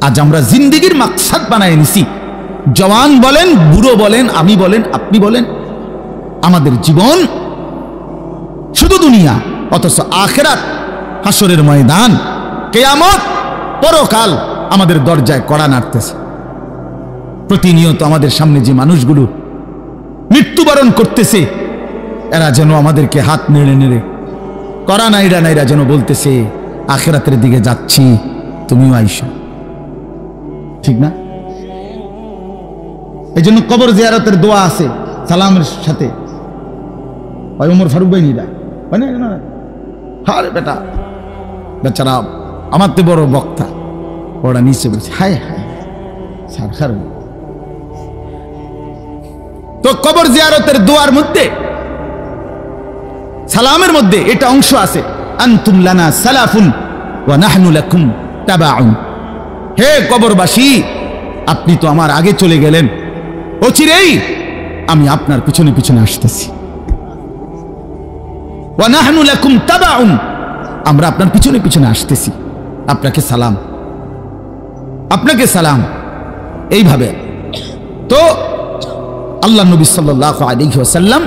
আজ আমরা জিন্দেগির মাকসাদ বানায় নিছি। জওয়ান বলেন, বুড়ো বলেন, আমি বলেন, আপনি বলেন, আমাদের জীবন শুধু দুনিয়া, অথচ আখিরাত, হাসরের ময়দান, কিয়ামত, পরকাল আমাদের দরজায় কড়া নাড়তেছে। প্রতিনিয়ত আমাদের সামনে যে মানুষগুলো মৃত্যুবরণ করতেছে, এরা যেন আমাদেরকে হাত নেড়ে নেড়ে কড়া নাইরা নাইরা যেন বলতেছে আখিরাতের দিকে যাচ্ছি, তুমিও আইসো। ঠিক না? এই জন্য কবর জিয়ারতের দোয়া আছে সালামের সাথে। ভাই ওমর ফারুক ভাই নিরা বেটা বেচারা আমার তো বড় বক্তা, ওরা নিচে বলছে হায় হায় সার। তো কবর জিয়ারতের দোয়ার মধ্যে, সালামের মধ্যে এটা অংশ আছে, আনতুম লানা সালাফুন ওয়া নাহনু লাকুম তাবাউন। হে কবরবাসী, আপনি তো আমার আগে চলে গেলেন, অচিরেই আমি আপনার পিছনে পিছনে আসতেছি। ওয়া নাহনু লাকুম তাবাউন, আমরা আপনার পিছনে পিছনে আসতেছি। আপনাকে সালাম, আপনাকে সালাম। এইভাবে তো আল্লাহ নবী সাল্লাল্লাহু আলাইহি ওয়াসাল্লাম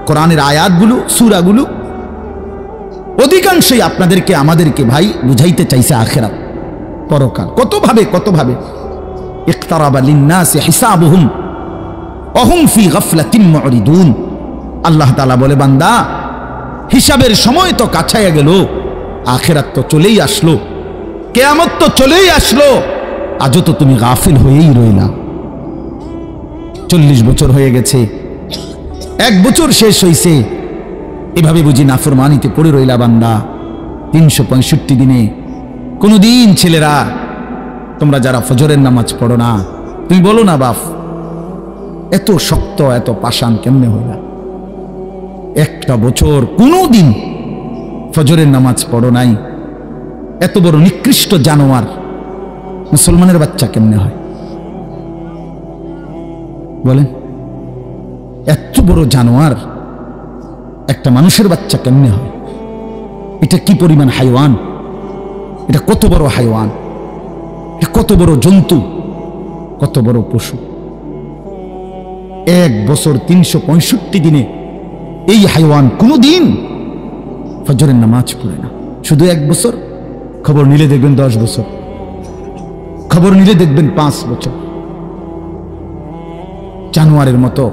কোরআনের আয়াতগুলো, সূরাগুলো অধিকাংশই আপনাদেরকে আমাদেরকে ভাই বুঝাইতে চাইছে আখিরাত, পরকাল। কত ভাবে ইকতারাবা লিন-নাসি হিসাবুহুম ওয়া হুম ফি গাফলাতিন মুরিদুন। আল্লাহ তাআলা বলে, বান্দা হিসাবের সময় তো কাছাইয়া গেল, আখিরাত তো চলেই আসলো, কিয়ামত তো চলেই আসলো, আজও তো তুমি গাফিল হয়েই রইলা। 40 বছর হয়ে গেছে, 1 বছর শেষ হইছে, এভাবে বুঝি নাফরমানিতে পড়ে রইলা বান্দা। 365 দিনে কোনদিন ছেলেরা তোমরা যারা ফজরের নামাজ পড়ো না, তুমি বলো না বাপ এত শক্ত এত পাষাণ কেমনে হইলা? 1টা বছর কোনদিন ফজরের নামাজ পড়ো নাই, এত বড় নিকৃষ্ট জানোয়ার মুসলমানের বাচ্চা কেমনে হয় বলেন? এত বড় জানোয়ার একটা মানুষের বাচ্চা কেমনে হয়? এটা কি পরিমাণ হাইওয়ান, এটা কত বড় হাইওয়ান, এটা কত বড় জন্তু, কত বড় পশু। 1 বছর 365 দিনে এই হাইওয়ান কোনদিন ফজরের নামাজ পড়ে না। শুধু 1 বছর, খবর নিলে দেখবেন 10 বছর, খবর নিলে দেখবেন 5 বছর। জানোয়ারের মতো,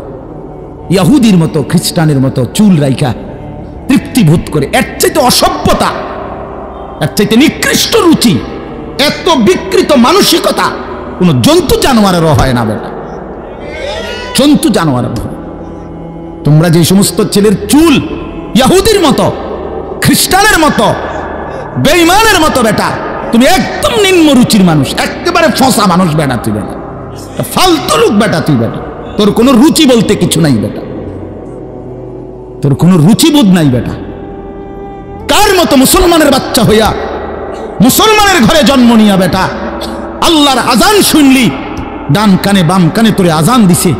ইহুদির মতো, খ্রিস্টানের মতো চুল রাইখা তৃপ্তিবোধ করে। এর চাইতে অসভ্যতা, এর চাইতে নিকৃষ্ট রুচি, এত বিকৃত মানসিকতা কোন জন্তু জানোয়ারেরও হয় না বেটা, জন্তু জানোয়ারের হয়। তোমরা যে সমস্ত ছেলের চুল ইহুদির মতো, খ্রিস্টানের মতো, বেঈমানের মতো বেটা, তুমি একদম নিম্ন রুচির মানুষ, একেবারে ফসা মানুষ বেটা, তুই বেটা ফালতু লোক বেটা, তুই বেটা তোর কোনো রুচি বলতে কিছু নাই বেটা, তোর কোনো রুচিবোধ নাই বেটা। কার মতো মুসলমানের বাচ্চা হইয়া মুসলমানের ঘরে জন্ম নিয়া বেটা আল্লাহর আজান শুনলি, ডান কানে বাম কানে তোরে আজান দিছে,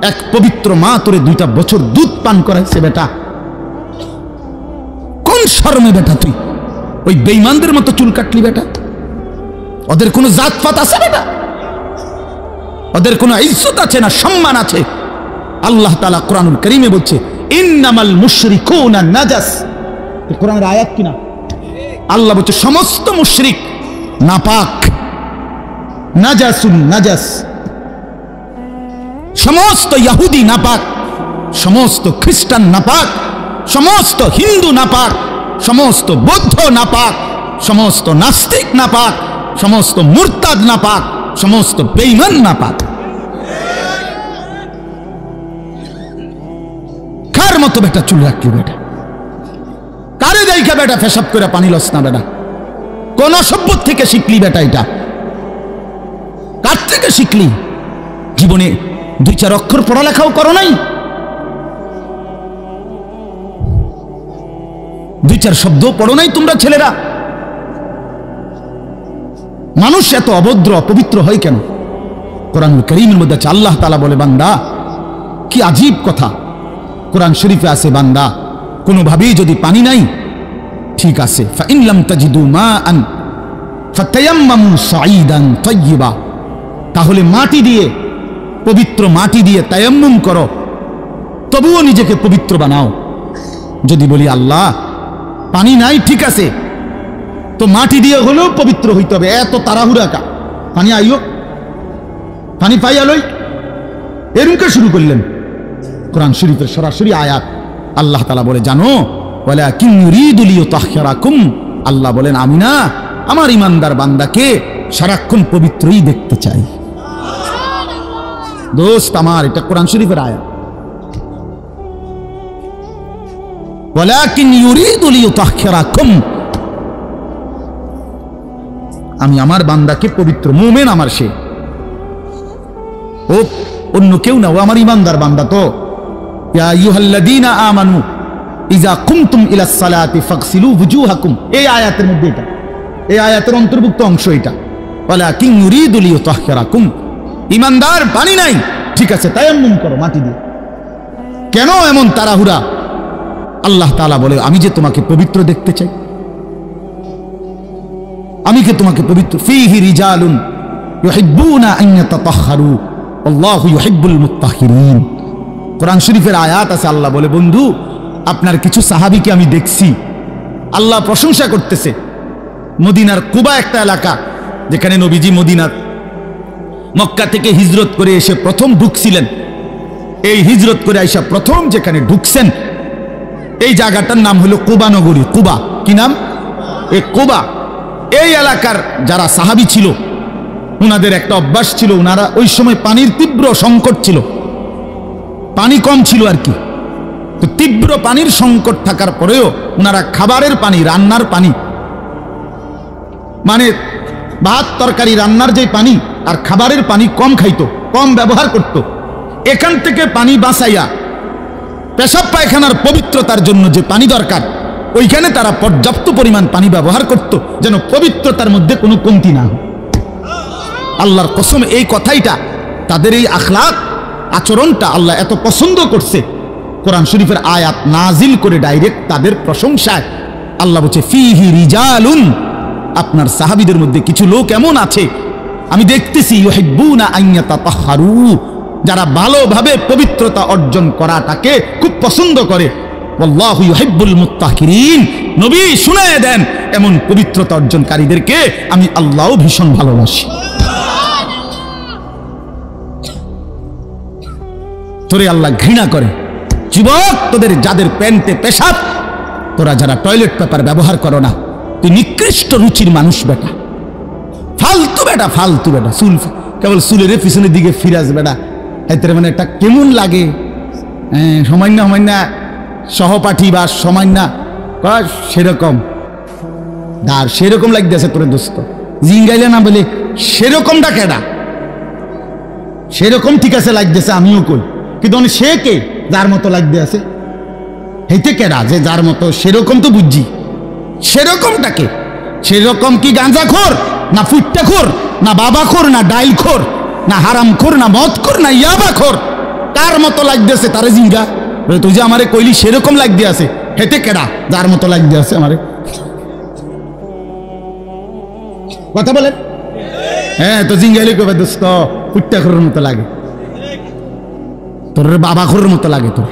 এক পবিত্র মা তোরে 2টা বছর দুধ পান করাইছে বেটা, কোন শরমে বেটা তুই ওই বেঈমানদের মতো চুল কাটলি বেটা? ওদের কোনো জাতপাত আছে বেটা? ওদের কোনো ইজ্জত আছে না, সম্মান আছে? আল্লাহ তাআলা কোরআনুল কারীমে বলছে ইন্নামাল মুশরিকুনা নাজাস। কোরআনের আয়াত কিনা? আল্লাহ বলছে সমস্ত মুশরিক নাপাক, নাজাসুন নাজাস। সমস্ত ইহুদি নাপাক, সমস্ত খ্রিস্টান নাপাক, সমস্ত হিন্দু নাপাক, সমস্ত বৌদ্ধ নাপাক, সমস্ত নাস্তিক নাপাক, সমস্ত মুরতাদ নাপাক, সমস্ত বেঈমান নাপাক। কার মতো বেটা চুল রাখলি বেটা? কারে দেখা বেটা পেশাব করে পানি লস না বেটা? কোন সভ্য থেকে শিখলি বেটা? এটা কার থেকে শিখলি? জীবনে 2-4 অক্ষর পড়ালেখাও করো নাই, 2-4 শব্দ পড়ো নাই তোমরা ছেলেরা? মানুষ এত অভদ্র অপবিত্র হয় কেন? কোরআনুল কারীমের মধ্যে আছে, আল্লাহ তাআলা বলে বান্দা কি আজীব কথা, কোরআন শরীফে আছে বান্দা কোনোভাবেই যদি পানি নাই ঠিক আছে, ফাইন লাম তাজিদু মাআন ফাতায়াম্মামু সাঈদান তাইয়্যিবা, তাহলে মাটি দিয়ে, পবিত্র মাটি দিয়ে তায়াম্মুম করো, তবুও নিজেকে পবিত্র বানাও। যদি বলি আল্লাহ পানি নাই, ঠিক আছে, তো মাটি দিয়ে হলেও পবিত্র হইতে হবে, এত তাড়াহুড়া কা, পানি আইও, পানি পাইয়া লই, এরকম শুরু করলেন। কোরআন শরীফের সরাসরি আয়াত, আল্লাহ তাআলা বলে জানো, ওয়ালাকিন ইউরিদু লিইউতাহহিরাকুম, আল্লাহ বলেন আমি না আমার ইমানদার বান্দাকে সারাক্ষণ পবিত্রই দেখতে চাই। দোস্ত আমার, এটা কোরআন শরীফের আয়াত। ওয়ালাকিন ইউরিদু লিইউতাহহিরাকুম, আমি আমার বান্দাকে পবিত্র, মুমিন আমার সে, ও অন্য কেউ না, ও আমার ইমানদার বান্দা। তো ইয়া আইয়ুহাল্লাযীনা আমানু ইযা কুমতুম ইলাস সালাতি ফাগসিলু ওয়ুজুহাকুম, এই আয়াতের মধ্যে, এটা এই আয়াতের অন্তর্ভুক্ত অংশ এটা। ওয়ালাকিন ইউরিদু লিইউতাহহিরাকুম, ইমানদার পানি নাই, ঠিক আছে, তায়াম্মুম করো মাটি দিয়ে। কেন এমন তাড়াহুড়া? আল্লাহ তাআলা বলে আমি যে তোমাকে পবিত্র দেখতে চাই, আমি কি তোমাকে পবিত্র। ফীহি রিজালুন ইউহিব্বুনা আন ইয়াতাতাহহারু আল্লাহু ইউহিব্বুল মুত্তাহহিরিন, কোরআন শরীফের আয়াত আছে। আল্লাহ বলে বন্ধু, আপনার কিছু সাহাবীকে আমি দেখছি, আল্লাহ প্রশংসা করতেছে। মদিনার কুবা একটা এলাকা, যেখানে নবীজি মদিনার মক্কা থেকে হিজরত করে এসে প্রথম ঢুকছিলেন। এই হিজরত করে আইসা প্রথম যেখানে ঢুকছেন, এই জায়গাটার নাম হলো কুবা নগরী। কুবা, কি নাম? এই কুবা। এই এলাকার যারা সাহাবী ছিল, উনাদের একটা অভ্যাস ছিল, উনারা ওই সময় পানির তীব্র সংকট ছিল, পানি কম ছিল আর কি। তো তীব্র পানির সংকট থাকার পরেও উনারা খাবারের পানি, রান্নার পানি, মানে ভাত তরকারি রান্নার যে পানি আর খাবারের পানি কম খাইতো, কম ব্যবহার করত। এখান থেকে পানি বাঁচাইয়া পেশাব পায়খানার পবিত্রতার জন্য যে পানি দরকার, ওইখানে তারা পর্যাপ্ত পরিমাণ পানি ব্যবহার করত, যেন পবিত্রতার মধ্যে কোনো কমতি না হয়। আল্লাহর কসম, এই কথাইটা, তাদের এই আখলাক আচরণটা আল্লাহ এত পছন্দ করছে, কোরআন শরীফের আয়াত নাজিল করে ডাইরেক্ট তাদের প্রশংসায় আল্লাহ বলছে ফীহি রিজালুন, আপনার সাহাবীদের মধ্যে কিছু লোক এমন আছে আমি দেখতেছি, ইউহিব্বুনা আন ইয়াতাতাহহারু, যারা ভালোভাবে পবিত্রতা অর্জন করাটাকে খুব পছন্দ করে। আল্লাহু ইউহিব্বুল মুত্তাহহিরিন, নবী শুনায়ে দেন এমন পবিত্রতা অর্জনকারীদেরকে আমি আল্লাহও ভীষণ ভালোবাসি। তোরে আল্লাহ ঘৃণা করে। যুবক, তোদের যাদের প্যান্টে পেশাব, তোরা যারা টয়লেট পেপার ব্যবহার করো না, তুই নিকৃষ্ট রুচির মানুষ বেটা, ফালতু বেটা, ফালতু বেটা। চুল কেবল চুলের পিছনের দিকে ফিরাস বেটা, এতে মানে একটা কেমন লাগে। সমান্য সমান্য সহপাঠী বা সমান্য সেরকম দার, সেরকম লাগতেছে তোর দোস্ত, জিঙ্গাইলে না বলে সেরকমটা কেডা? সেরকম ঠিক আছে লাগতেছে, আমিও কই, কিন্তু সে কে যার মতো লাগতে আছে? হেইতে কেডা যে যার মতো? সেরকম তো বুঝছি, সেরকমটাকে। সেরকম কি গাঁজাখোর না ফুট্টাখোর না বাবাখোর না ডাইলখোর না হারামখোর না মদখোর না ইয়াবাখোর? কার মতো লাগতেছে তারে জিঙ্গা। তুই যে আমারে কইলি সেরকম লাগতে আছে, হেতে কেডা যার মতো লাগতে আছে আমারে? কথা বলেন। হ্যাঁ, তো জিঙ্গাইলে কবে দোস্ত ফুট্টাখোরের মতো লাগে, তোর বাবাখোরের মতো লাগে তোর।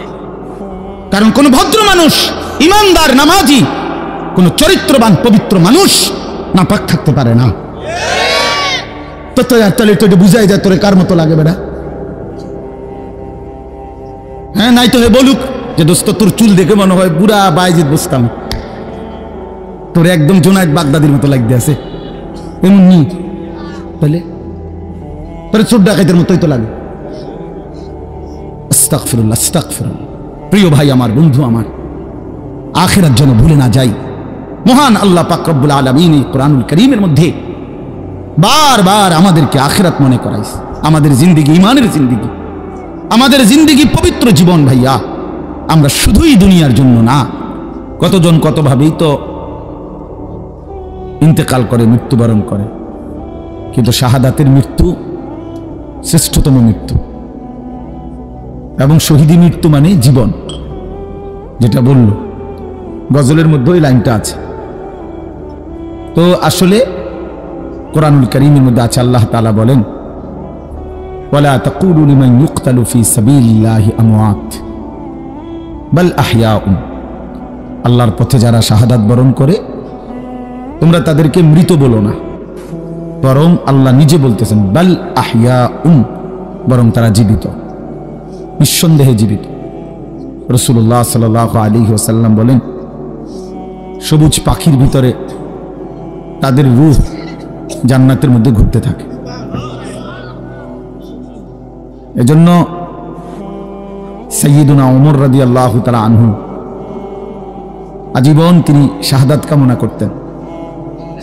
কারণ কোন ভদ্র মানুষ, ইমানদার, নামাজি, কোন চরিত্রবান পবিত্র মানুষ নাপাক থাকতে পারে না। তো তাহলে তো বুঝাই যায় তোরে কার মতো লাগে বেটা। হ্যাঁ, নাই তো হে বলুক যে দোস্ত তোর চুল দেখে মনে হয় বুড়া বায়েজিদ বুঝতাম, তোর একদম জোনায়েদ বাগদাদির মতো লাগতে আছে, এমনি তাহলে তোর চোর ডাকাইতের মতোই তো লাগে। আস্তাগফিরুল্লাহ, আস্তাগফিরুল্লাহ। প্রিয় ভাই আমার, বন্ধু আমার, আখিরাত যেন ভুলে না যাই। মহান আল্লাহ পাক রব্বুল আলামিন এই কোরআনুল কারীমের মধ্যে বারবার আমাদেরকে আখিরাত মনে করাইছে। আমাদের জিন্দেগি ঈমানের জিন্দেগি, আমাদের জিন্দেগি পবিত্র জীবন ভাইয়া। আমরা শুধুই দুনিয়ার জন্য না, কতজন কতভাবেই তো ইন্তেকাল করে, মৃত্যুবরণ করে, কিন্তু শাহাদাতের মৃত্যু শ্রেষ্ঠতম মৃত্যু। এবং শহীদি মৃত্যু মানে জীবন, যেটা বলল গজলের মধ্যে ওই লাইনটা আছে। তো আসলে কোরআনুল কারীমের মধ্যে আছে, আল্লাহ তাআলা বলেন, ওয়ালা তাকুলু লিমান ইউকতালু ফি সাবিলিল্লাহি আমওয়াত বাল আহইয়াউন। আল্লাহর পথে যারা শাহাদাত বরণ করে তোমরা তাদেরকে মৃত বলো না, বরং আল্লাহ নিজে বলতেছেন বাল আহইয়াউন, বরং তারা জীবিত, নিঃসন্দেহে জীবিত। রাসূলুল্লাহ সাল্লাল্লাহু আলাইহি ওয়াসাল্লাম বলেন, সবুজ পাখির ভিতরে তাদের রূহ জান্নাতের মধ্যে ঘুরতে থাকে। এজন্য সাইয়্যিদুনা ওমর রাদিয়াল্লাহু তাআলা আনহু আজীবন তিনি শাহাদাত কামনা করতেন।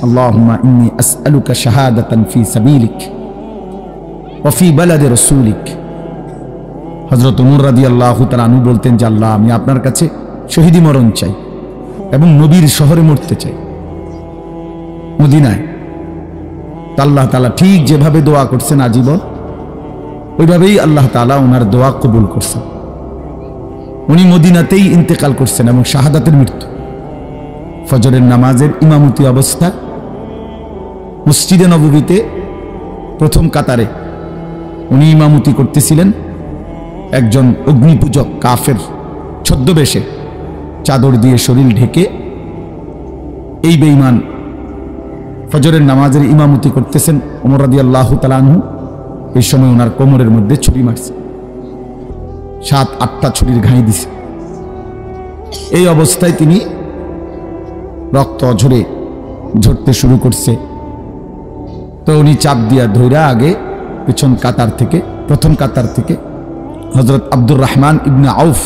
আল্লাহুম্মা ইন্নী আসআলুকা শাহাদাতান ফি সাবিলিক ওয়া ফি বালাদি রাসূলিক। হযরত ওমর রাদিয়াল্লাহু তাআলা আনহু বলতেন যে আল্লাহ, আমি আপনার কাছে শহীদি মরণ চাই এবং নবীর শহরে মরতে চাই, মদিনায়। আল্লাহ তাআলা ঠিক যেভাবে দোয়া করছেন আজীবন, ওইভাবেই আল্লাহ তাআলা ওনার দোয়া কবুল করছেন। উনি মদিনাতেই ইন্তেকাল করছেন এবং শাহাদাতের মৃত্যু। ফজরের নামাজের ইমামতি অবস্থা মসজিদে নববীতে প্রথম কাতারে উনি ইমামতি করতেছিলেন। একজন অগ্নিপূজক কাফের ছদ্মবেশে চাদর দিয়ে শরীর ঢেকে এই বেঈমান ফজরের নামাজের ইমামতি করতেছেন ওমর রাদিয়াল্লাহু তাআলা আনহু। এই সময় ওনার কোমরের মধ্যে ছুরি মারছে, 7-8টা ছুরির ঘাই দিছে। এই অবস্থায় তিনি রক্ত ঝরতে শুরু করছে। তো উনি চাপ দিয়া ধইরা আগে পিছন কাতার থেকে, প্রথম কাতার থেকে হযরত আব্দুর রহমান ইবনে আউফ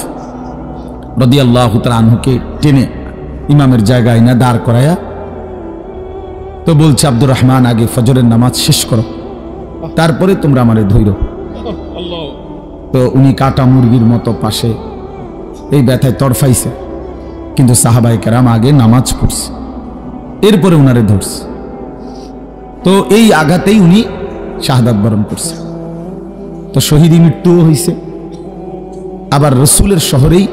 রাদিয়াল্লাহু তাআলা আনহুকে টেনে ইমামের জায়গায় না দাঁড় করায়া, তো বলছে, আব্দুর রহমান, আগে ফজরের নামাজ শেষ করো, তারপরে তোমরা আমারে ধইরো। তো উনি কাটা মুরগির মতো পাশে এই ব্যথায় তড়ফাইছে, কিন্তু সাহাবায়ে কেরাম আগে নামাজ পড়ছে, এরপরে উনারে ধরছে। তো এই আঘাতেই উনি শাহাদাত বরণ করছে। তো শহীদি মৃত্যুও হয়েছে, আবার রসুলের শহরেই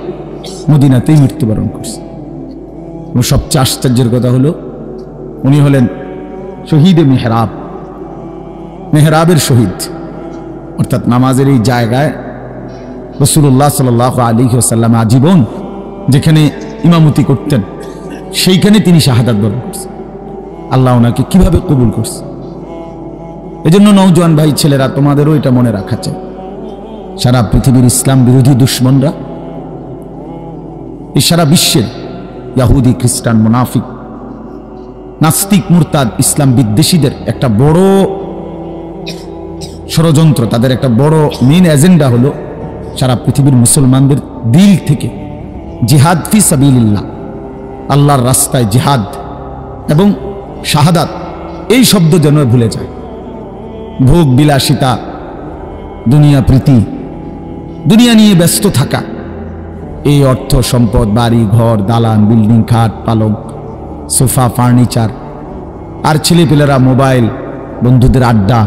মদিনাতেই মৃত্যুবরণ করছে। এবং সবচেয়ে আশ্চর্যের কথা হলো, উনি হলেন শহীদে মেহরাব, মেহরাবের শহীদ। অর্থাৎ নামাজের এই জায়গায় রাসূলুল্লাহ সাল্লাল্লাহু আলাইহি ওয়াসাল্লাম আজীবন যেখানে ইমামতি করতেন, সেইখানে তিনি শাহাদাত বরণ করছেন। আল্লাহ ওনাকে কিভাবে কবুল করছে। এজন্য নওজোয়ান ভাই ছেলেরা, তোমাদেরও এটা মনে রাখা চাই, সারা পৃথিবীর ইসলাম বিরোধী দুশ্মনরা, এই সারা বিশ্বের ইহুদি, খ্রিস্টান, মুনাফিক, নাস্তিক, মুরতাদ, ইসলাম বিদ্বেষীদের একটা বড় ষড়যন্ত্র, তাদের একটা বড় মেইন এজেন্ডা হলো সারা পৃথিবীর মুসলমানদের দিল থেকে জিহাদ ফি সাবিলিল্লাহ, আল্লাহর রাস্তায় জিহাদ এবং শাহাদাত, এই শব্দ যেন ভুলে যায়। ভোগ বিলাসিতা, দুনিয়া প্রীতি, দুনিয়া নিয়ে ব্যস্ত থাকা, এই অর্থ সম্পদ, বাড়ি ঘর, দালান, বিল্ডিং, খাট, পালং, সোফা, ফার্নিচার, আর ছেলেপেলেরা মোবাইল, বন্ধুদের আড্ডা,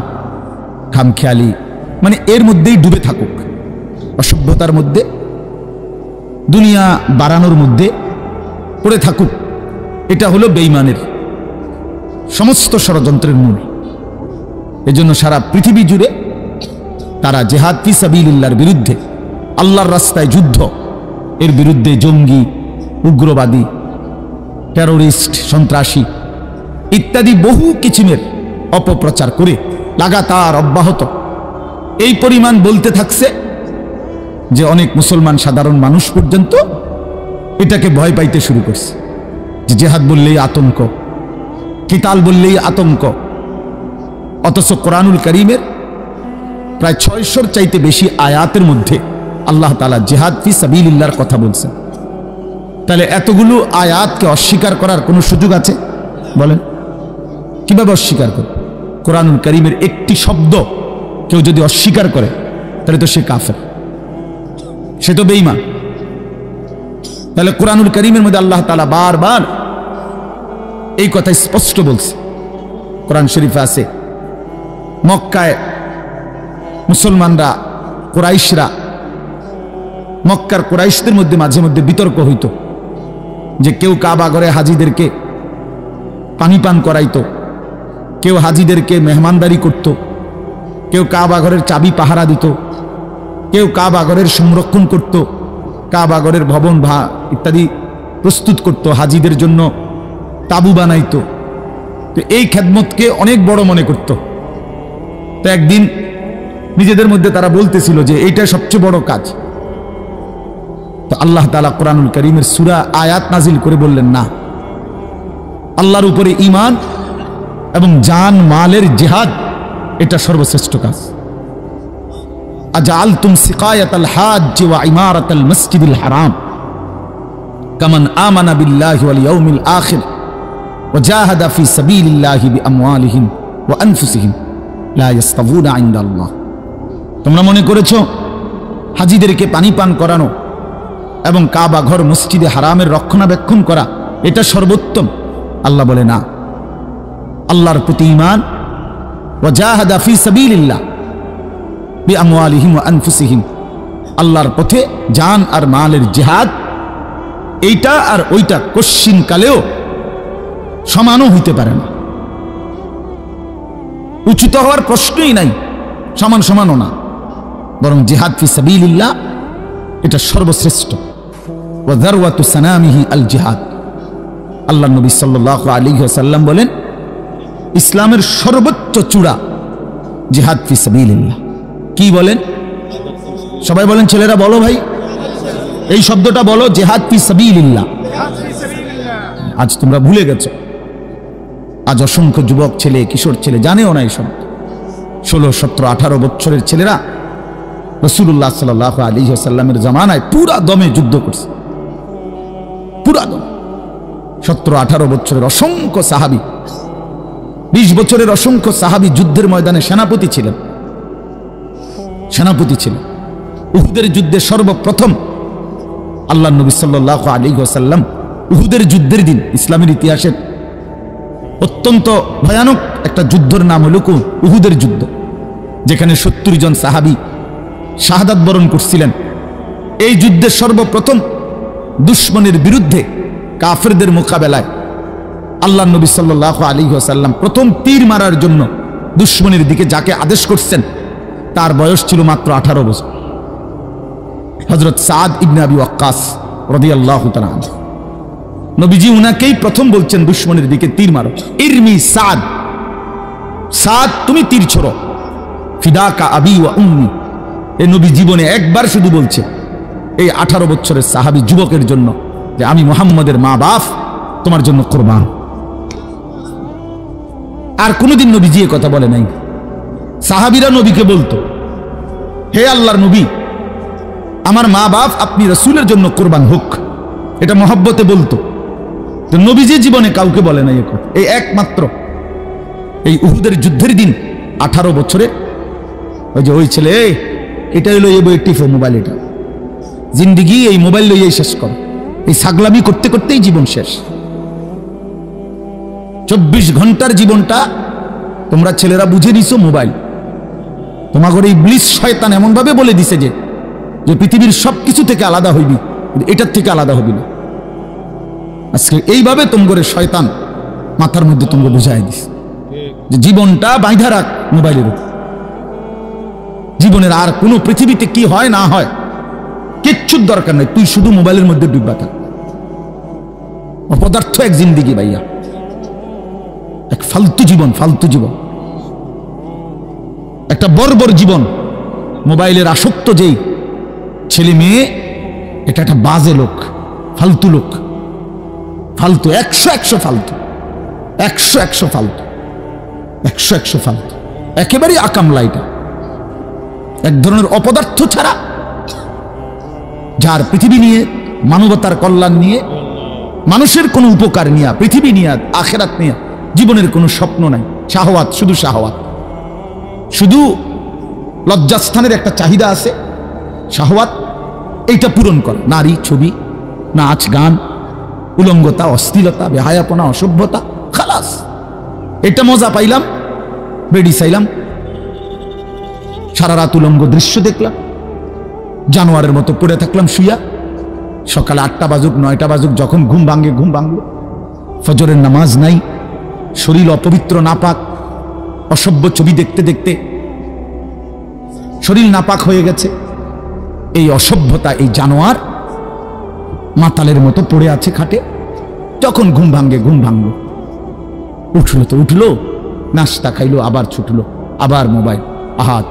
খামখেয়ালি, মানে এর মধ্যেই ডুবে থাকুক, অসভ্যতার মধ্যে, দুনিয়া বাড়ানোর মধ্যে পড়ে থাকুক। এটা হলো বেঈমানের সমস্ত ষড়যন্ত্রের মূল। এজন্য সারা পৃথিবী জুড়ে তারা জিহাদ ফি সাবিলিল্লাহর বিরুদ্ধে, আল্লাহর রাস্তায় যুদ্ধ, এর বিরুদ্ধে জঙ্গি, উগ্রবাদী, টেরোরিস্ট, সন্ত্রাসী ইত্যাদি বহু কিছিমের অপপ্রচার করে লাগাতার অব্যাহত এই পরিমাণ বলতে থাকছে যে অনেক মুসলমান সাধারণ মানুষ পর্যন্ত এটাকে ভয় পাইতে শুরু করছে, যে জিহাদ বললেই আতঙ্ক, কিতাল বললেই আতঙ্ক। অথচ কোরআনুল কারীমের প্রায় 600-র চাইতে বেশি আয়াতের মধ্যে আল্লাহ তাআলা জিহাদ ফি সাবিলিল্লাহর কথা বলছেন। তাহলে এতগুলো আয়াতকে অস্বীকার করার কোনো সুযোগ আছে? বলেন, কিভাবে অস্বীকার করবে? কোরআনুল কারীমের একটি শব্দ কেউ যদি অস্বীকার করে তাহলে তো সে কাফের, সে তো বেঈমান। তাহলে কোরআনুল কারীমের মধ্যে আল্লাহ তাআলা বারবার এই কথা স্পষ্ট বলছে। কোরআন শরীফে আছে, মক্কায় মুসলমানরা, কুরাইশরা, মক্কার কুরাইশদের মধ্যে মাঝে মধ্যে বিতর্ক হইত যে কেউ কাবা ঘরে হাজিদেরকে পানি পান করাইতো, কেউ হাজিদেরকে মেহমানদারি করত, কেউ কাবা ঘরের চাবি পাহারা দিত, কেউ কাবা ঘরের সংরক্ষণ করত, কাবা ঘরের ভবন ইত্যাদি প্রস্তুত করত, হাজিদের জন্য তাবু বানাইতো। তো এই খেদমতকে অনেক বড় মনে করত। তো একদিন নিজেদের মধ্যে তারা বলতেছিল যে এইটা সবচেয়ে বড় কাজ। তো আল্লাহ তাআলা কোরআনুল কারীমের সূরা আয়াত নাজিল করে বললেন, না, আল্লাহর উপরে ঈমান এবং জান মালের জিহাদ এটা সর্বশ্রেষ্ঠ কাজ। আজআলতুম সিকায়াতাল হাজ্জ ওয়া ইমারাতাল মসজিদিল হারাম কামান আমানা বিল্লাহি ওয়াল ইয়াউমিল আখির ওয়া জাহাদা ফি সাবিলিল্লাহি বিআমওয়ালিহিম ওয়া আনফুসিহিম লা ইস্তাউনা ইনদাল্লাহ। তোমরা মনে করেছো হাজিদেরকে পানি পান করানো এবং কাবা ঘর মসজিদে হারামের রক্ষণাবেক্ষণ করা এটা সর্বোত্তম? আল্লাহ বলে, না, আল্লাহর প্রতি ঈমান, ওয়া জাহাদা ফি সাবিলিল্লাহ বিআমওয়ালিহিম ওয়া আনফুসিহিম, আল্লাহর পথে জান আর মালের জিহাদ, এইটা আর ওইটা কশ্চিন কালেও সমানও হইতে পারে না। উচিত হওয়ার প্রশ্নই নাই, সমান সমানও না, বরং জিহাদ ফি সাবিলিল্লাহ এটা সর্বশ্রেষ্ঠ। ওয়া যারওয়াতু সানামিহি আল জিহাদ। আল্লাহ নবী সাল্লাল্লাহু আলাইহি ওয়াসাল্লাম বলেন, ইসলামের সর্বোচ্চ চূড়া জিহাদ ফি সাবিলিল্লাহ। কি বলেন? সবাই বলেন, ছেলেরা বলো ভাই, এই শব্দটা বলো, জিহাদ ফি সাবিলিল্লাহ। আজ তোমরা ভুলে গেছো। আজ অসংখ্য যুবক ছেলে, কিশোর ছেলে জানেও না এই শব্দ। 16, 17, 18 বছরের ছেলেরা রাসূলুল্লাহ সাল্লাল্লাহু আলাইহি ওয়াসাল্লামের জামানায় পুরা দমে যুদ্ধ করছে, পুরা দমে। 17, 18 বছরের অসংখ্য সাহাবী, 20 বছরের অসংখ্য সাহাবী যুদ্ধের ময়দানে সেনাপতি ছিলেন। উহুদের যুদ্ধে সর্বপ্রথম আল্লাহ নবী সাল্লাল্লাহু আলাইহি ওয়াসাল্লাম উহুদের যুদ্ধের দিন, ইসলামের ইতিহাসের অত্যন্ত ভয়ানক একটা যুদ্ধের নাম হল উহুদের যুদ্ধ, যেখানে 70 জন সাহাবী শাহাদাত বরণ করছিলেন। এই যুদ্ধে সর্বপ্রথম দুশমনের বিরুদ্ধে কাফেরদের মোকাবেলায় আল্লাহ নবী সাল্লাল্লাহু আলাইহি ওয়াসাল্লাম প্রথম তীর মারার জন্য দুশমনের দিকে যাকে আদেশ করছেন তার বয়স ছিল মাত্র 18 বছর। হযরত সাদ ইবনে আবি ওয়াক্কাস রাদিয়াল্লাহু তাআলা আনহু, নবীজি উনাকেই প্রথম বলছেন দুশমনের দিকে তীর মারো। ইরমি সাদ, সাদ তুমি তীর ছোড়ো। ফিদাকা আবি ওয়া উম্মি, এই নবী জীবনে একবার শুধু বলছে এই 18 বছরের সাহাবী যুবকের জন্য যে আমি মুহাম্মদের মা বাপ তোমার জন্য কুরবান। আর কোনোদিন নবীজি এই কথা বলে নাই। সাহাবীরা নবীকে বলতো, হে আল্লাহর নবী, আমার মা বাপ আপনি রাসূলের জন্য কুরবান হোক, এটা মহব্বতে বলতো। তো নবীজি জীবনে কাউকে বলে নাই এই কথা। এই একমাত্র এই উহুদের যুদ্ধের দিন 18 বছরে ওই ছেলে, এটা হলো এই বই টিফো মোবাইল, এটা জিন্দিগি এই মোবাইল লইয়াই শেষ কর, এই ছাগলামি করতে করতেই জীবন শেষ। 24 ঘন্টার জীবনটা তোমরা ছেলেরা বুঝে নিছো মোবাইল। তোমাকে এই ইবলিস শয়তান এমন ভাবে বলে দিছে যে পৃথিবীর সবকিছু থেকে আলাদা হইবি, এটার থেকে আলাদা হবি না। আজকে এইভাবে তোমার শয়তান মাথার মধ্যে তোমাকে বুঝাই দিস যে জীবনটা বাইধা রাখ মোবাইলের উপর। জীবনের আর কোনো পৃথিবীতে কি হয় না হয় কিচ্ছুর দরকার নাই, তুই শুধু মোবাইলের মধ্যে ডুববা থাক। অপদার্থ এক জিন্দিগি ভাইয়া, এক ফালতু জীবন, ফালতু জীবন, একটা বর্বর জীবন। মোবাইলের আসক্ত যেই ছেলে মেয়ে, এটা একটা বাজে লোক, ফালতু লোক, ফালতু, 100 ফালতু, 100 ফালতু, 100 ফালতু, একেবারেই আকামলা। এটা এক ধরনের অপদার্থ ছাড়া, যার পৃথিবী নিয়ে, মানবতার কল্যাণ নিয়ে, মানুষের কোনো উপকার নিয়ে, পৃথিবী নিয়ে, আখিরাত নিয়ে জীবনের কোনো স্বপ্ন নাই। শাহওয়াত, শুধু শাহওয়াত, শুধু লজ্জাস্থানের একটা চাহিদা আছে, শাহওয়াত, এইটা পূরণ কর। নারী, ছবি, নাচ, গান, উলঙ্গতা, অশ্লীলতা, বেহায়াপনা, অসভ্যতা, খালাস। এটা মজা পাইলাম, বেডি চাইলাম, সারা রাত উলঙ্গ দৃশ্য দেখলাম, জানোয়ারের মতো পড়ে থাকলাম শুইয়া। সকালে 8টা বাজুক 9টা বাজুক, যখন ঘুম ভাঙলো। ফজরের নামাজ নাই, শরীর অপবিত্র নাপাক, অসভ্য ছবি দেখতে দেখতে শরীর নাপাক হয়ে গেছে। এই অসভ্যতা, এই জানোয়ার মাতালের মতো পড়ে আছে খাটে। যখন ঘুম ভাঙবে, ঘুম ভাঙলো, উঠলো তো উঠলো, নাস্তা খাইলো, আবার ছুটলো, আবার মোবাইল। আহাত,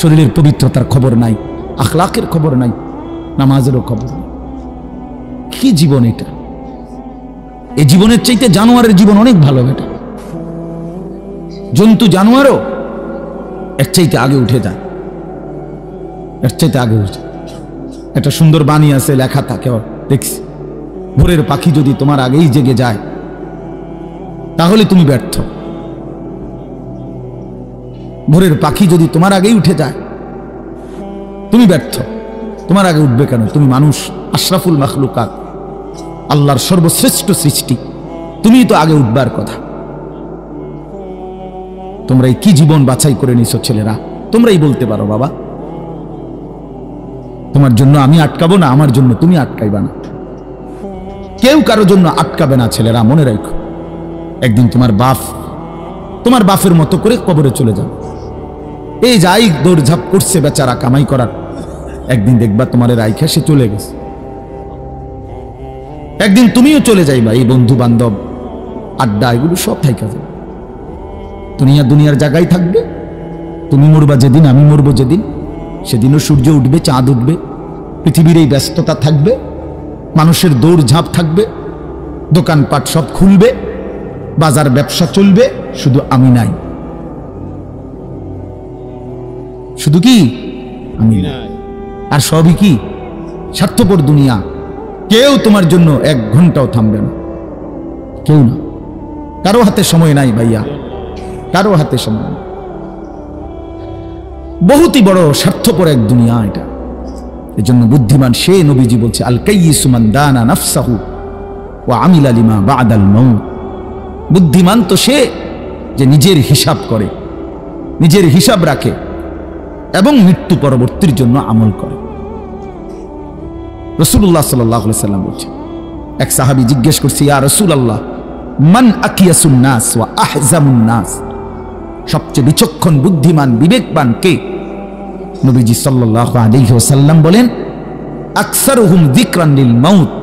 শরীরের পবিত্রতার খবর নাই, আখলাকের খবর নাই, নামাজেরও খবর নাই। কি জীবন এটা? এই জীবনের চাইতে জানোয়ারের জীবন অনেক ভালো বেটা। জন্তু জানোয়ারও এর চাইতে আগে উঠে যায়, এর চাইতে আগে উঠে। একটা সুন্দর বাণী আছে, লেখা থাকে, দেখছি, ভোরের পাখি যদি তোমার আগেই জেগে যায় তাহলে তুমি ব্যর্থ। ভোরের পাখি যদি তোমার আগেই উঠে যায় তুমি ব্যর্থ। তোমার আগে উঠবে কেন? তুমি মানুষ, আশরাফুল মাখলুকাত, আল্লাহর সর্বশ্রেষ্ঠ সৃষ্টি, তুমি তো আগে উঠবার কথা। তোমরাই কি জীবন বাছাই করে নিছো ছেলেরা? তোমরাই বলতে পারো বাবা। তোমার জন্য আমি আটকাবো না, আমার জন্য তুমি আটকাইবা না। কেউ কারো জন্য আটকাবে না ছেলেরা, মনে রাখো। একদিন তোমার বাপ তোমার বাপের মতো করে কবরে চলে যাবে। এই যাই দৌড়ঝাঁপ করছে বেচারা কামাই করার, একদিন দেখবা তোমার রাইখা সে চলে গেছে। একদিন তুমিও চলে যাইবা। এই বন্ধু বান্ধব, আড্ডা, এগুলো সব থাইকা যাবে। দুনিয়ার জায়গায় থাকবে। তুমি মরবা যেদিন, আমি মরবো যেদিন, সেদিনও সূর্য উঠবে, চাঁদ উঠবে, পৃথিবীর এই ব্যস্ততা থাকবে, মানুষের দৌড়ঝাঁপ থাকবে, দোকানপাট সব খুলবে, বাজার ব্যবসা চলবে, শুধু আমি নাই। শুধু কি আমি নাই, আর সবই কি স্বার্থপর দুনিয়া। কেউ তোমার জন্য 1 ঘন্টাও থামবে না, কেউ না। কারো হাতে সময় নাই ভাইয়া, কারো হাতে সময় নাই। বহুতই বড় স্বার্থপর এক দুনিয়া এটা। এজন্য বুদ্ধিমান সে, নবীজি বলছে, আল কাইয়িসু মান দানা নাফসাহু ওয়া আমিলা লিমা বা'দাল মাউত। বুদ্ধিমান তো সে যে নিজের হিসাব করে, নিজের হিসাব রাখে এবং মৃত্যু পরবর্তীর জন্য আমল করে। রাসূলুল্লাহ সাল্লাল্লাহু আলাইহি সাল্লাম বলছেন, এক সাহাবী জিজ্ঞেস করছে, ইয়া রাসূলুল্লাহ, মান আকিয়াসুন নাস ওয়া আহজামুন নাস? সবচেয়ে বিচক্ষণ, বুদ্ধিমান, বিবেকবান কে? নবীজি সাল্লাল্লাহু আলাইহি ওয়াসাল্লাম বলেন, আকসারুহুম যিকরান লিল মাউত,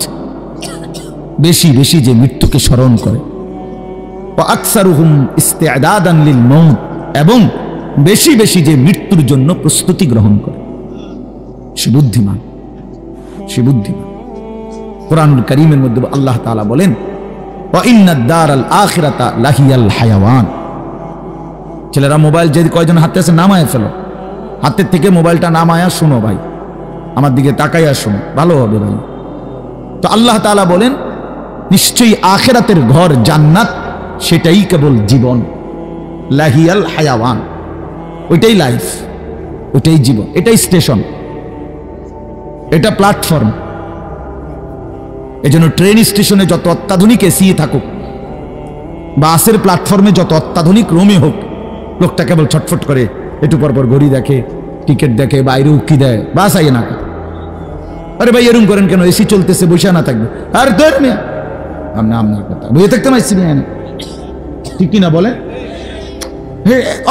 বেশি বেশি যে মৃত্যুকে স্মরণ করে। ওয়া আকসারুহুম ইস্তি'দাদান লিল মাউত, এবং বেশি বেশি যে মৃত্যুর জন্য প্রস্তুতি গ্রহণ করে। সে বুদ্ধিমান, সে বুদ্ধিমান। কুরআনুল কারীমের মধ্যে আল্লাহ তাআলা বলেন, ওয়া ইন্নাদ দারাল আখিরাতা লাহিয়াল হায়াওয়ান। ছেলেরা মোবাইল যে কয়জন হাতে আছে নামায় ফেলো, হাতের থেকে মোবাইলটা নামায়া শোনো ভাই, আমার দিকে তাকাইয়া শোনো, ভালো হবে ভাই। তো আল্লাহ তাআলা বলেন, নিশ্চয়ই আখিরাতের ঘর জান্নাত, সেটাই কেবল জীবন। লাহিয়াল হায়াওয়ান, ওইটাই লাইফ, ওইটাই জীবন, এটাই স্টেশন, এটা প্ল্যাটফর্ম। এজন্য ট্রেন স্টেশনে যত অত্যাধুনিক এসি থাকুক, বাসের প্ল্যাটফর্মে যত অত্যাধুনিক রুমে হোক, লোকটা কেবল ছটফট করে, একটু পর পর ঘড়ি দেখে, টিকিট দেখে, বাইরে উকি দেয়, বাস আইয়ে না। আরে ভাই এরকম করেন কেন? এসি চলতেছে, বসে না থাকবে। আর ধর মিয়া, আপনার কথা বইয়ে থাকতে পারছি না, ঠিক কিনা বলে?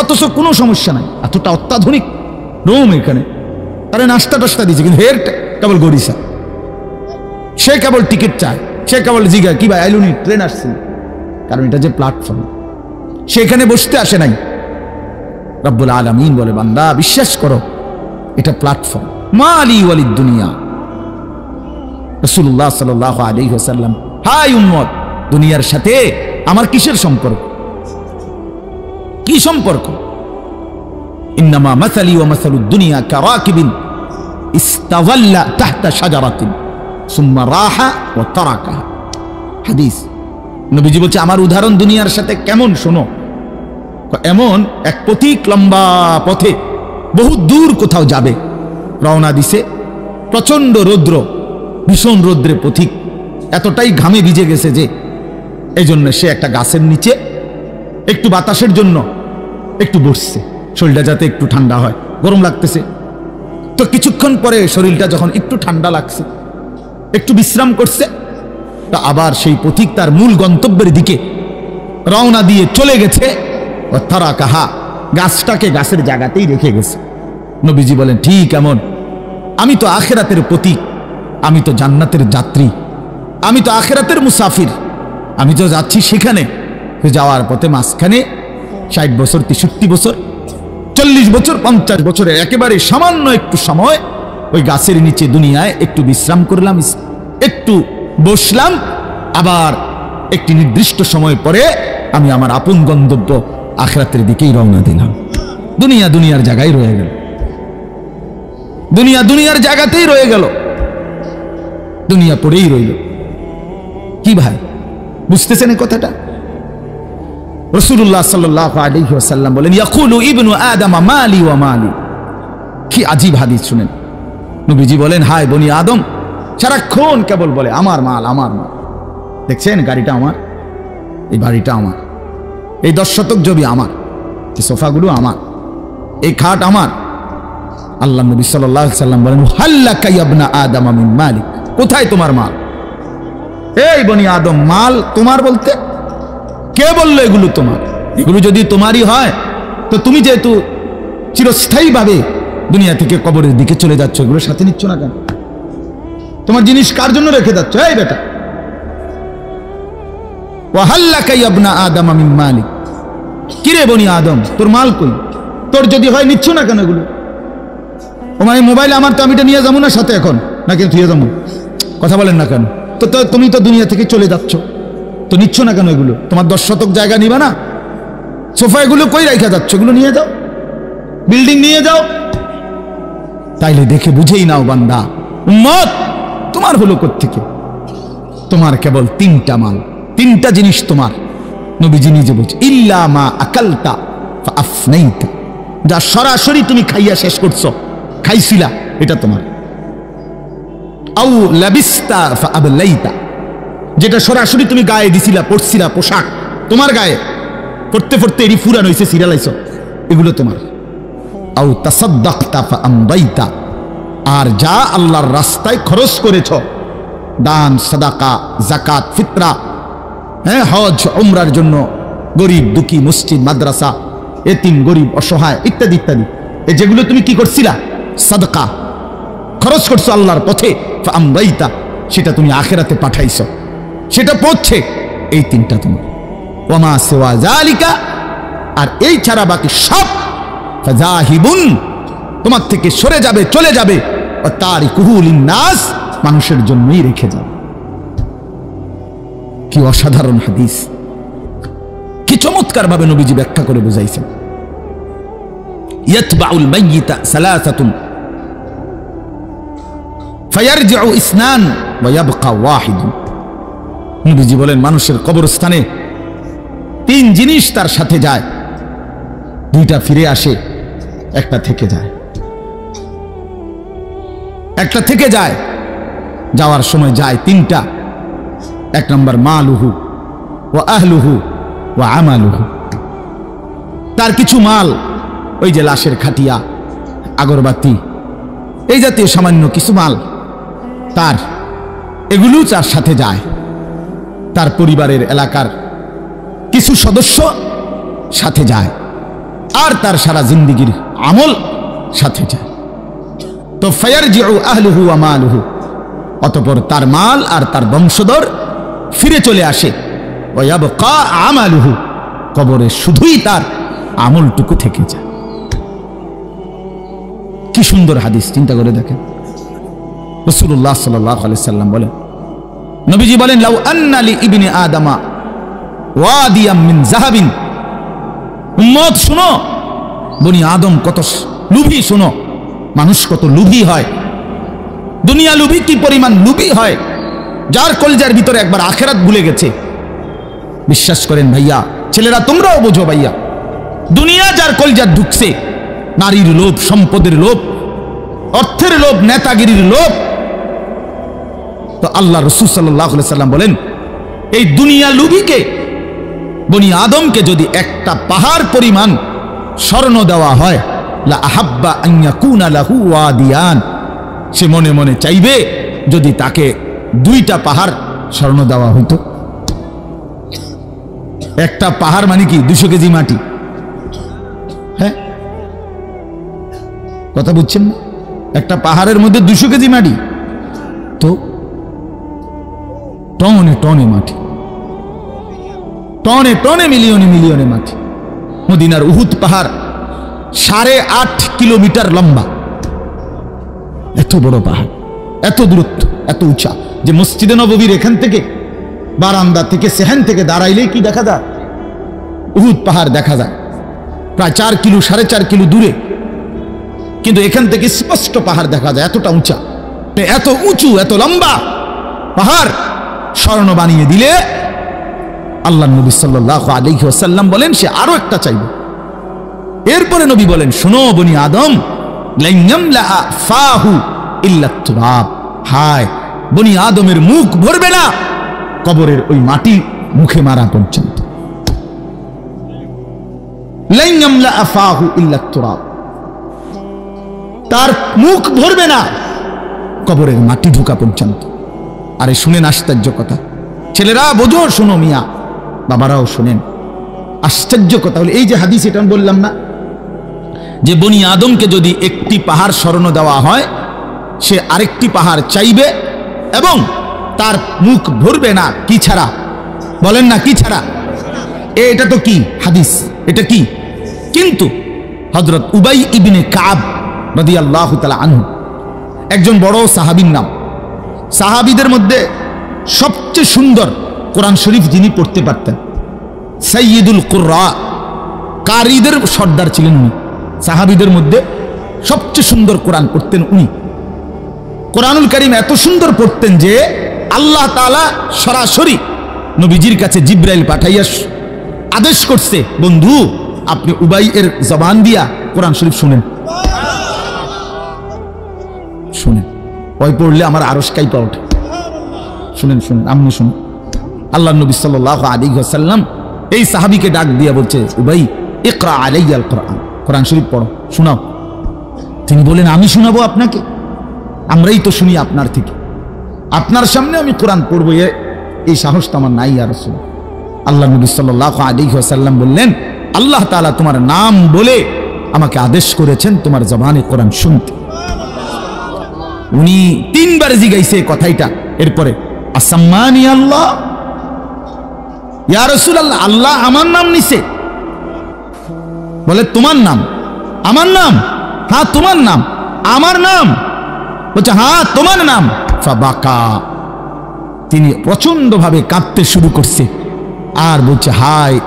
অথচ কোনো সমস্যা নাই, এতটা অত্যাধুনিক রুম এখানে। আরে নাস্তা টাস্তা দিয়েছে, কিন্তু হের কেবল গড়িসা, সে কেবল টিকিট চায়, সে কেবল জিগা কি ভাই আইলুনি, ট্রেন আসছে। কারণ এটা যে প্ল্যাটফর্ম, সেখানে বসতে আসে নাই। রব্বুল আলামিন বলে, বান্দা বিশ্বাস করো, এটা প্ল্যাটফর্ম। মালি ওয়ালিদ দুনিয়া। রাসূলুল্লাহ সাল্লাল্লাহু আলাইহি ওয়াসাল্লাম, হাই উম্মত, দুনিয়ার সাথে আমার কিসের সম্পর্ক? কি সম্পর্ক? ইন্নামা মাসালি ওয়া মাসালুদ দুনিয়া কারাকিবিন ইস্তাযাল্লা তাহতা শাজারাতিন সুম্মা রাহা ওয়া তারাকাহা। হাদিস। নবীজি বলছে, আমার উদাহরণ দুনিয়ার সাথে কেমন শোনো। এমন এক পথিক লম্বা পথে বহু দূর কোথাও যাবে, রওনা দিছে, প্রচন্ড রৌদ্র, ভীষণ রৌদ্রে পথিক এতটাই ঘামে ভিজে গেছে যে এই জন্য সে একটা গাছের নিচে একটু বাতাসের জন্য একটু বসছে, শরীরটা যাতে একটু ঠান্ডা হয়, গরম লাগতেছে। তো কিছুক্ষণ পরে শরীরটা যখন একটু ঠান্ডা লাগছে, একটু বিশ্রাম করছে, তা আবার সেই পথিক তার মূল গন্তব্যের দিকে রওনা দিয়ে চলে গেছে। তারা কাহা, গাছটাকে গাছের জায়গাতেই রেখে গেছে। নবীজি বলেন ঠিক এমন, আমি তো আখিরাতের প্রতীক, আমি তো জান্নাতের যাত্রী, আমি তো আখিরাতের মুসাফির, আমি তো যাচ্ছি সেখানে। যাওয়ার পথে মাঝখানে 60 বছর, 63 বছর, 40 বছর, 50 বছরের একেবারে সামান্য একটু সময় ওই গাছের নিচে দুনিয়ায় একটু বিশ্রাম করলাম, একটু বসলাম, আবার একটি নির্দিষ্ট সময় পরে আমি আমার আপন গন্তব্য আখিরাতের দিকেই রওনা দিলাম। দুনিয়া দুনিয়ার জায়গায় রয়ে গেল, দুনিয়া দুনিয়ার জায়গাতেই রয়ে গেল, দুনিয়া পড়েই রইল। কি ভাই, বুঝতেছেন এই কথাটা? রাসূলুল্লাহ সাল্লাল্লাহু আলাইহি ওয়াসাল্লাম বলেন, ইয়াকুলু ইবনু আদম মালি ওয়া মালি। কি আজীব হাদিস শুনেন। নবীজি বলেন, হায় বনি আদম সারাক্ষণ কেবল বলে আমার মাল, আমার মাল। দেখছেন গাড়িটা আমার, এই বাড়িটা আমার, এই 10 শতক জমি আমার, এই সোফাগুলো আমার, এই খাট আমার। আল্লাহ নবী সাল্লাল্লাহু আলাইহি ওয়াসাল্লাম বলেন, হাল্লাকা ইয়া ইবনা আদম মিন মালিক। কোথায় তোমার মাল? এই বনি আদম মাল তোমার বলতে কে বললো এগুলো তোমার? এগুলো যদি তোমারই হয় তো তুমি যেহেতু চিরস্থায়ীভাবে দুনিয়া থেকে কবরের দিকে চলে যাচ্ছ, এগুলো সাথে নিচ্ছ না কেন? তোমার জিনিস কার জন্য রেখে যাচ্ছ? এই বেটা, ওয়াহাল্লাকা ইয়া ইবনা আদম মিন মালিক। কিরে বনি আদম তোর মাল কই? তোর যদি হয় নিচ্ছ না কেন এগুলো? তোমার এই মোবাইল আমার, তো আমি এটা নিয়ে যাবো না সাথে এখন, নাকি তুই যাবো? কথা বলেন না কেন? তো তুমি তো দুনিয়া থেকে চলে যাচ্ছ, তো নিচ্ছ না কেন এগুলো? তোমার 10 শতক জায়গা নিবা না? সোফা এগুলো কই রাখা যাচ্ছ? এগুলো নিয়ে যাও, বিল্ডিং নিয়ে যাও। তাইলে দেখে বুঝেই নাও বান্দা, উম্মত তোমার হলো কোত্থেকে? তোমার কেবল 3টা মাল, 3টা জিনিস তোমার। নবীজি নিজে বলছে, ইল্লা মা আকালতা ফাআফনাইতা। যা সরাসরি তুমি খাইয়া শেষ করছো, খাইছিলা, এটা তোমার। আউ লাবিস্তা ফাআবলাইতা। যেটা সরাসরি তুমি গায়ে দিছিলা, পরছিলা, পোশাক তোমার গায়ে, পড়তে পড়তে এরি ফুরান হইছে, সিরালাইছো, এগুলো তোমার। আউ তাসাদ্দাকতা ফাআমদাইতা। আর যা আল্লাহর রাস্তায় খরচ করেছো, দান, সাদাকা, যাকাত, ফিতরা, হজ, উমরার জন্য, গরিব দুঃখী, মসজিদ, মাদ্রাসা, এতিম, গরিব, অসহায় ইত্যাদি ইত্যাদি, এই যেগুলো তুমি কি করছিলা? সাদকা খরচ করছো আল্লাহর পথে, ফাআমদাইতা, সেটা তুমি আখিরাতে পাঠাইছো, সেটা পড়ছে। এই 3টা তোমার। ওয়ামা সিওয়া যালিকা, আর এই ছাড়া বাকি সব ফাযাহিবুন, তোমার থেকে সরে যাবে, চলে যাবে। ও তারিকুহু লিন্নাস, মানুষের জন্যই রেখে যাবে। কি অসাধারণ হাদিস, কি চমৎকার ভাবে নবীজি ব্যাখ্যা করে বুঝাইছেন। ইয়াতবাউল মাইয়িতা সালাসাতুন ফায়ারজিউ ইসনান ওয়া ইয়াবকা ওয়াহিদুন। নবীজি বলেন, মানুষের কবরস্থানে 3 জিনিস তার সাথে যায়, 2টা ফিরে আসে, একটা থেকে যায়। একটা থেকে যায়, যাওয়ার সময় যায় 3টা। 1 নম্বর মালুহু ওয়া আহলুহু ওয়া আমালুহু। তার কিছু মাল, ওই যে লাশের খাটিয়া, আগরবাতি, এই জাতীয় সামান্য কিছু মাল তার, এগুলো তার সাথে যায়। তার পরিবারের, এলাকার কিছু সদস্য সাথে যায়, আর তার সারা জিন্দেগীর আমল সাথে যায়। তো ফায়ারজিউ আহলুহু ওয়া মালুহু, অতঃপর তার মাল আর তার বংশধর ফিরে চলে আসে। ওয়া ইয়াবকা আমালুহু, কবরে শুধুই তার আমলটুকু থেকে যায়। কি সুন্দর হাদিস, চিন্তা করে দেখেন। রাসূলুল্লাহ সাল্লাল্লাহু আলাইহি সাল্লাম বলেন, নবীজি বলেন, লাউ আন্না লি ইবনি আদামা ওয়াদিয়াম মিন যাহাবিন। উম্মত শুনো, বনি আদম কত লোভী, শুনো মানুষ কত লোভী হয়, দুনিয়া লোভী কি পরিমাণ লোভী হয়, যার কলজার ভিতরে একবার আখিরাত ভুলে গেছে। বিশ্বাস করেন ভাইয়া, ছেলেরা তোমরাও বোঝো ভাইয়া, দুনিয়া যার কলজার ঢুকছে, নারীর লোভ, সম্পদের লোভ, অর্থের লোভ, নেতাগিরির লোভ, তো আল্লাহ রাসূল সাল্লাল্লাহু আলাইহি সাল্লাম বলেন, এই দুনিয়া লোভীকে, বনি আদমকে যদি একটা পাহাড় পরিমাণ স্বর্ণ দেওয়া হয়, লা আহাব্বা আন ইয়াকুনা লাহু ওয়াদিয়ান, সে মনে মনে চাইবে যদি তাকে 2টা পাহাড় স্বর্ণ দেওয়া হইতো। একটা পাহাড় মানে কি 200 কেজি মাটি, হ্যাঁ, কথা বুঝছেন না? একটা পাহাড়ের মধ্যে 200 কেজি মাটি, তো টনে টনে মাটি, টনে টনে মিলিয়নে মিলিয়নে মাটি। মদিনার উহুদ পাহাড় 8.5 কিলোমিটার লম্বা, এত বড় পাহাড়, এত দূরত্ব, এত উঁচা যে মসজিদে নববীর এখান থেকে বারান্দা থেকে সেখান থেকে দাঁড়াইলেই কি দেখা যায়? উহুদ পাহাড় দেখা যায় প্রায় 4 কিলো 4.5 কিলো দূরে, কিন্তু এখান থেকে স্পষ্ট পাহাড় দেখা যায়, এতটা উঁচা, এত উঁচু, এত লম্বা পাহাড় স্বর্ণ বানিয়ে দিলে আল্লাহ নবী সাল্লাল্লাহু আলাইহি ওয়াসাল্লাম বলেন সে আরো একটা চাইবে। এরপরে নবী বলেন, শোনো বনি আদম, লান ইয়ামলা ফাহু ইল্লা তুরাব, হায় বনি আদমের মুখ ভরবে না কবরের ওই মাটি মুখে মারা পর্যন্ত। লান ইয়ামলা ফাহু ইল্লা তুরাব, তার মুখ ভরবে না কবরের মাটি ঢোকা পর্যন্ত। আরে শুনেন আশ্চর্য কথা, ছেলেরা বোঝো, শোনো মিয়া, বাবারাও শোনেন আশ্চর্য কথা হলো এই যে হাদিস এটা বললাম না যে বনি আদমকে যদি একটি পাহাড় স্মরণ দেওয়া হয় সে আরেকটি পাহাড় চাইবে এবং তার মুখ ভরবে না, কি ছাড়া? বলেন না কি ছাড়া? এটা তো কি হাদিস, এটা কি? কিন্তু হযরত উবাই ইবনে কাব রাদিয়াল্লাহু তাআলা আনহু একজন বড় সাহাবীর নাম, সাহাবীদের মধ্যে সবচেয়ে সুন্দর কোরআন শরীফ যিনি পড়তে পারতেন, সাইয়্যিদুল কুররা, কারীদের সর্দার ছিলেন উনি। সাহাবীদের মধ্যে সবচেয়ে সুন্দর কোরআন পড়তেন উনি। কোরআনুল কারীম এত সুন্দর পড়তেন যে আল্লাহ তাআলা সরাসরি নবীজির কাছে জিবরাইল পাঠাইয়া আদেশ করছে, বন্ধু আপনি উবাই এর জবান দিয়া কোরআন শরীফ শুনেন, শুনেন, ওই পড়লে আমার আরশ কাঁপা ওঠে, শুনেন শুনেন, আপনি শুনেন। আল্লাহ নবী সাল্লাল্লাহু আলাইহি ওয়াসাল্লাম এই সাহাবীকে ডাক দিয়া বলছে, উবাই ইকরা আলাইয়াল কোরআন, কোরআন শরীফ পড়ো, শোনাও। তিনি বলেন, আমি শোনাবো আপনাকে? আমরাই তো শুনি আপনার থেকে, আপনার সামনে আমি কোরআন পড়বো এই সাহস তো আমার নাই ইয়া রাসূল। আল্লাহ নবী সাল্লাল্লাহু আলাইহি ওয়াসাল্লাম বললেন, আল্লাহ তাআলা তোমার নাম বলে আমাকে আদেশ করেছেন তোমার জবানে কোরআন শুনতে। উনি 3 বার জিগাইছে কথাইটা, এরপরে আসাম্মানি আল্লাহ, ইয়া রাসূলুল্লাহ আল্লাহ আমার নাম নিছে? বলে তোমার নাম? আমার নাম? হ্যাঁ তোমার নাম। আমার নাম? বলছে হ্যাঁ তোমার নাম। ফাবাকা, তিনি প্রচন্ড ভাবে কাঁদতে শুরু করছে আর বলছে, হায়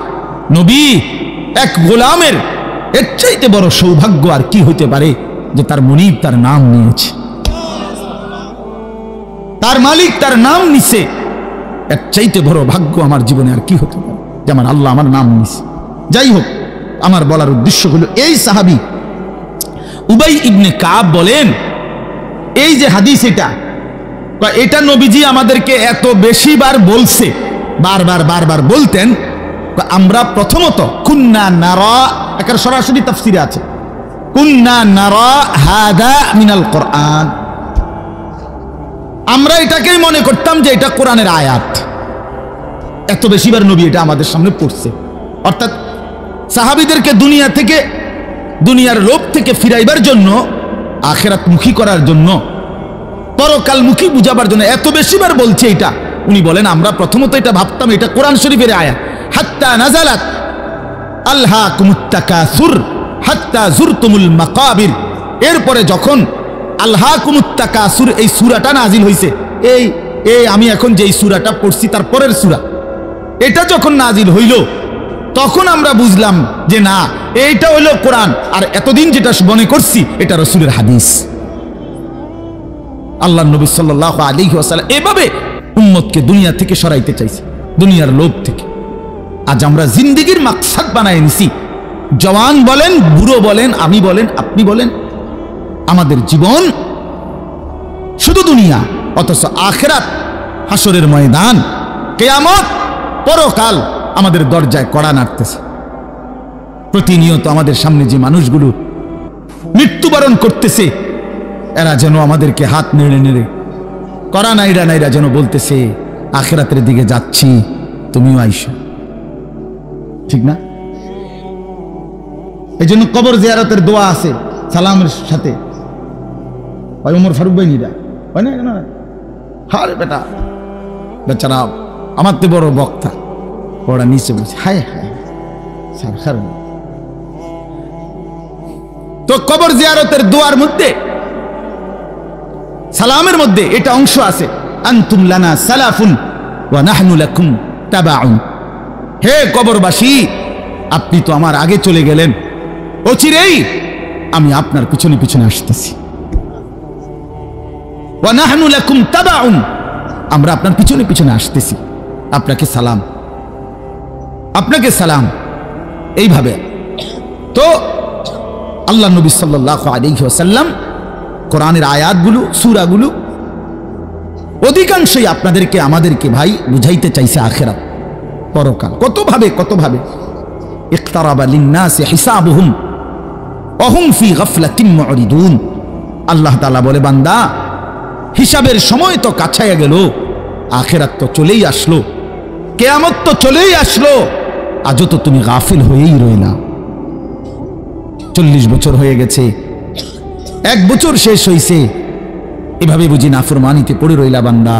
নবী, এক গোলামের এর চাইতে বড় সৌভাগ্য আর কি হইতে পারে যে তার মুনিব তার নাম নিয়েছে, তার মালিক তার নাম নিছে, এর চাইতে বড় ভাগ্য আমার জীবনে আর কি হতে পারে যে আমার আল্লাহ আমার নাম নিছে। যাই হোক, আমার বলার উদ্দেশ্য হলো এই সাহাবী উবাই ইবনে কাব বলেন, এই যে হাদিস এটা নবীজি আমাদেরকে এত বেশি বার বলছে, বারবার বারবার বলতেন, আমরা প্রথমত কুন্না নারা, এর সরাসরি তাফসিরে আছে, কুন্না নারা হাদা মিনাল কোরআন, আমরা এটাকেই মনে করতাম যে এটা কোরআনের আয়াত। এত বেশিবার নবী এটা আমাদের সামনে পড়ছে, অর্থাৎ সাহাবীদেরকে দুনিয়া থেকে, দুনিয়ার লোভ থেকে ফিরাইবার জন্য, আখিরাত মুখী করার জন্য, পরকাল মুখী বুঝাবার জন্য এত বেশিবার বলছে এটা। উনি বলেন আমরা প্রথমত এটা ভাবতাম এটা কোরআন শরীফের আয়াত, হাত্তা নাজালাত আলহাকুমুত তাকাসুর হাত্তা যুরতুমুল মাকাবির, এরপরে যখন আলহাকুমুত তাকাসুর এই সূরাটা নাজিল হইছে, এই আমি এখন যেই সূরাটা পড়ছি তার পরের সূরা, এটা যখন নাজিল হইল তখন আমরা বুঝলাম যে না, এইটা হইল কোরআন, আর এতদিন যেটা মনে করছি এটা রাসূলের হাদিস। আল্লাহ নবী সাল্লাল্লাহু আলাইহি ওয়াসাল্লাম এভাবে উম্মতকে দুনিয়া থেকে সরাইতে চাইছে, দুনিয়ার লোভ থেকে। আজ আমরা জিন্দেগির মাকসাদ বানায় নিছি, জওয়ান বলেন, বুড়ো বলেন, আমি বলেন, আপনি বলেন, আমাদের জীবন শুধু দুনিয়া, অথচ আখিরাত, হাসরের ময়দান, কিয়ামত, পরকাল আমাদের দরজায় কড়া নাড়তেছে। প্রতিনিয়ত আমাদের সামনে যে মানুষগুলো মৃত্যুবরণ করতেছে, এরা যেন আমাদেরকে হাত নেড়ে নেড়ে, কড়া নাইরা নাইরা যেন বলতেছে আখিরাতের দিকে যাচ্ছি, তুমিও আইসো, ঠিক না? এই জন্য কবর জিয়ারতের দোয়া আছে, সালামের সাথে ওই ওমর ফারুক বাহিনীরা হয় না? হারে বেটা বেচারা আমার তো বড় বক্তা, ওরা নিচে বলছে হায় হায় স্যার। তো কবর জিয়ারতের দোয়ার মধ্যে সালামের মধ্যে এটা অংশ আছে, আনতুম লানা সালাফুন ওয়া নাহনু লাকুম তাবাউন। হে কবরবাসী, আপনি তো আমার আগে চলে গেলেন, অচিরেই আমি আপনার পিছনে পিছনে আসতেছি। ওয়া নাহনু লাকুম তাবাউন, আমরা আপনার পিছনে পিছনে আসতেছি। আপনাকে সালাম, আপনাকে সালাম। এইভাবে তো আল্লাহ নবী সাল্লাল্লাহু আলাইহি ওয়াসাল্লাম কোরআনের আয়াতগুলো, সূরাগুলো অধিকাংশই আপনাদেরকে আমাদেরকে ভাই বুঝাইতে চাইছে আখিরাত, পরকাল। কতভাবে ইকতারাবা লিন্নাসি হিসাবুহুম ওয়া হুম ফি গাফলাতিন মুরিদুন। আল্লাহ তাআলা বলে, বান্দা হিসাবের সময় তো কাছায়া গেল, আখিরাত তো চলেই আসলো, কিয়ামত তো চলেই আসলো, আজও তো তুমি গাফিল হয়েই রইলা। 40 বছর হয়ে গেছে, 1 বছর শেষ হইছে, এভাবে বুঝি নাফরমানিতে পড়ে রইলা বান্দা।